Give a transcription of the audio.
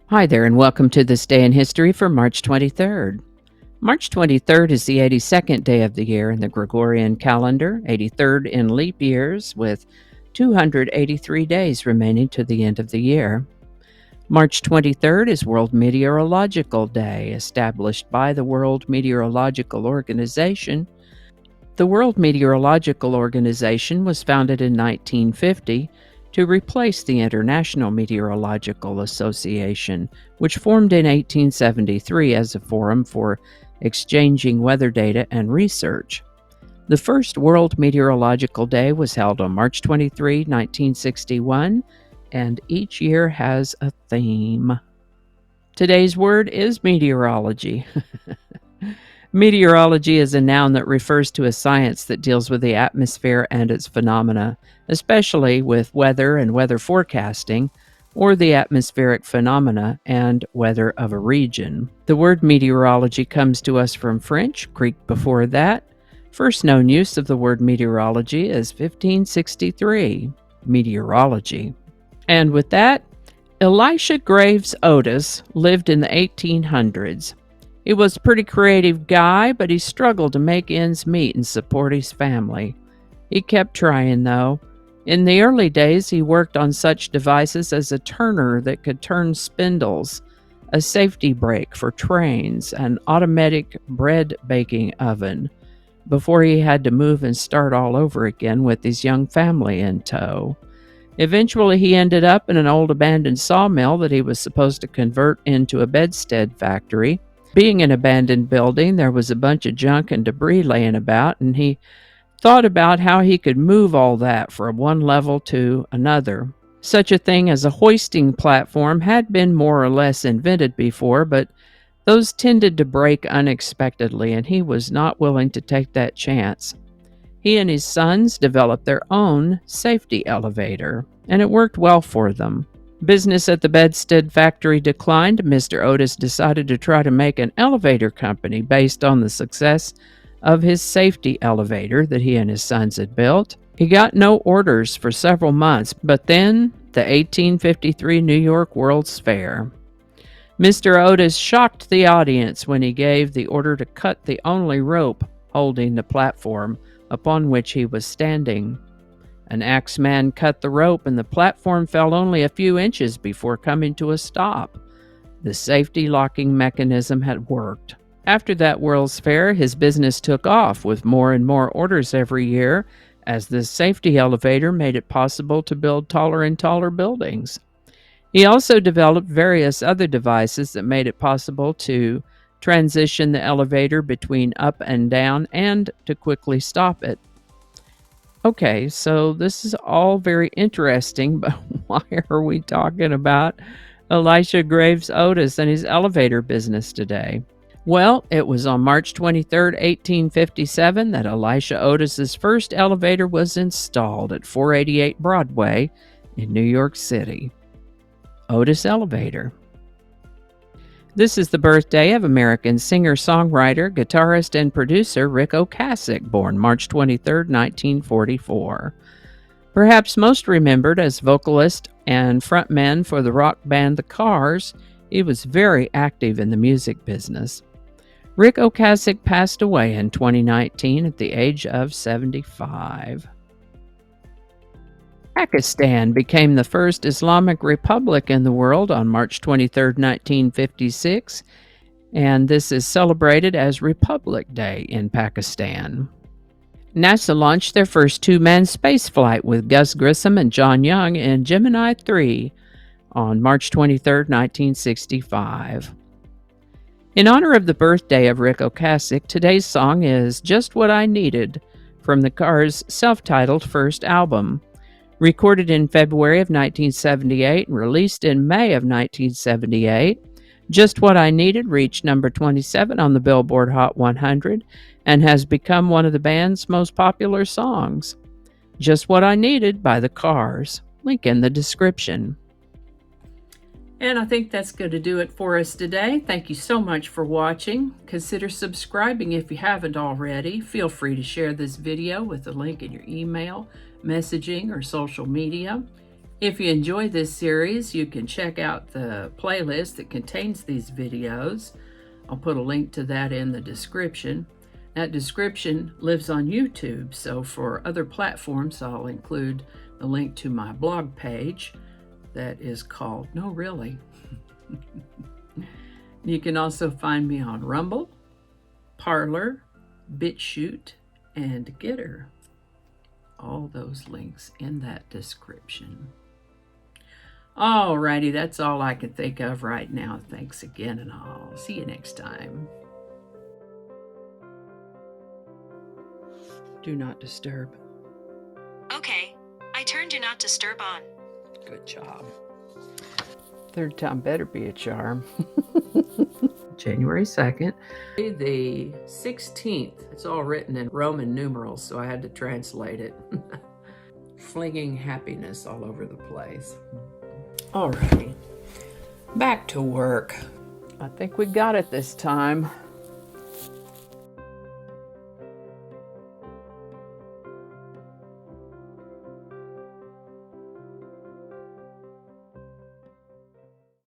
Hi there, and welcome to this day in history for March 23rd. March 23rd is the 82nd day of the year in the Gregorian calendar, 83rd in leap years, with 283 days remaining to the end of the year. March 23rd is World Meteorological Day, established by the World Meteorological Organization. The World Meteorological Organization was founded in 1950 to replace the International Meteorological Association, which formed in 1873 as a forum for exchanging weather data and research. The first World Meteorological Day was held on March 23, 1961, and each year has a theme. Today's word is meteorology. Meteorology is a noun that refers to a science that deals with the atmosphere and its phenomena, especially with weather and weather forecasting, or the atmospheric phenomena and weather of a region. The word meteorology comes to us from French, Greek before that. First known use of the word meteorology is 1563, meteorology. And with that, Elisha Graves Otis lived in the 1800s. He was a pretty creative guy, but he struggled to make ends meet and support his family. He kept trying, though. In the early days, he worked on such devices as a turner that could turn spindles, a safety brake for trains, an automatic bread baking oven, before he had to move and start all over again with his young family in tow. Eventually, he ended up in an old abandoned sawmill that he was supposed to convert into a bedstead factory. Being an abandoned building, there was a bunch of junk and debris laying about, and he thought about how he could move all that from one level to another. Such a thing as a hoisting platform had been more or less invented before, but those tended to break unexpectedly, and he was not willing to take that chance. He and his sons developed their own safety elevator, and it worked well for them. Business at the bedstead factory declined. Mr. Otis decided to try to make an elevator company based on the success of his safety elevator that he and his sons had built. He got no orders for several months, but then the 1853 New York World's Fair. Mr. Otis shocked the audience when he gave the order to cut the only rope holding the platform upon which he was standing. An axeman cut the rope, and the platform fell only a few inches before coming to a stop. The safety locking mechanism had worked. After that World's Fair, his business took off with more and more orders every year, as the safety elevator made it possible to build taller and taller buildings. He also developed various other devices that made it possible to transition the elevator between up and down and to quickly stop it. Okay, so this is all very interesting, but why are we talking about Elisha Graves Otis and his elevator business today? Well, it was on March 23, 1857 that Elisha Otis's first elevator was installed at 488 Broadway in New York City. Otis Elevator. This is the birthday of American singer-songwriter, guitarist, and producer Rick Ocasek, born March 23, 1944. Perhaps most remembered as vocalist and frontman for the rock band The Cars, he was very active in the music business. Rick Ocasek passed away in 2019 at the age of 75. Pakistan became the first Islamic republic in the world on March 23, 1956, and this is celebrated as Republic Day in Pakistan. NASA launched their first two-man spaceflight with Gus Grissom and John Young in Gemini 3 on March 23, 1965. In honor of the birthday of Rick Ocasek, today's song is Just What I Needed from the Cars' self-titled first album. Recorded in February of 1978 and released in May of 1978, Just What I Needed reached number 27 on the Billboard Hot 100 and has become one of the band's most popular songs. Just What I Needed by The Cars. Link in the description. And I think that's going to do it for us today. Thank you so much for watching. Consider subscribing if you haven't already. Feel free to share this video with the link in your email, messaging, or social media. If you enjoy this series, you can check out the playlist that contains these videos. I'll put a link to that in the description. That description lives on YouTube, so for other platforms, I'll include the link to my blog page that is called No Really. You can also find me on Rumble, Parler, BitChute, and Getter. All those links in that description. Alrighty, that's all I can think of right now. Thanks again, and I'll see you next time. Do not disturb. Okay, I turned Do Not Disturb on. Good job. Third time better be a charm. January 2nd. The 16th. It's all written in Roman numerals, so I had to translate it. Flinging happiness all over the place. Alrighty. Back to work. I think we got it this time.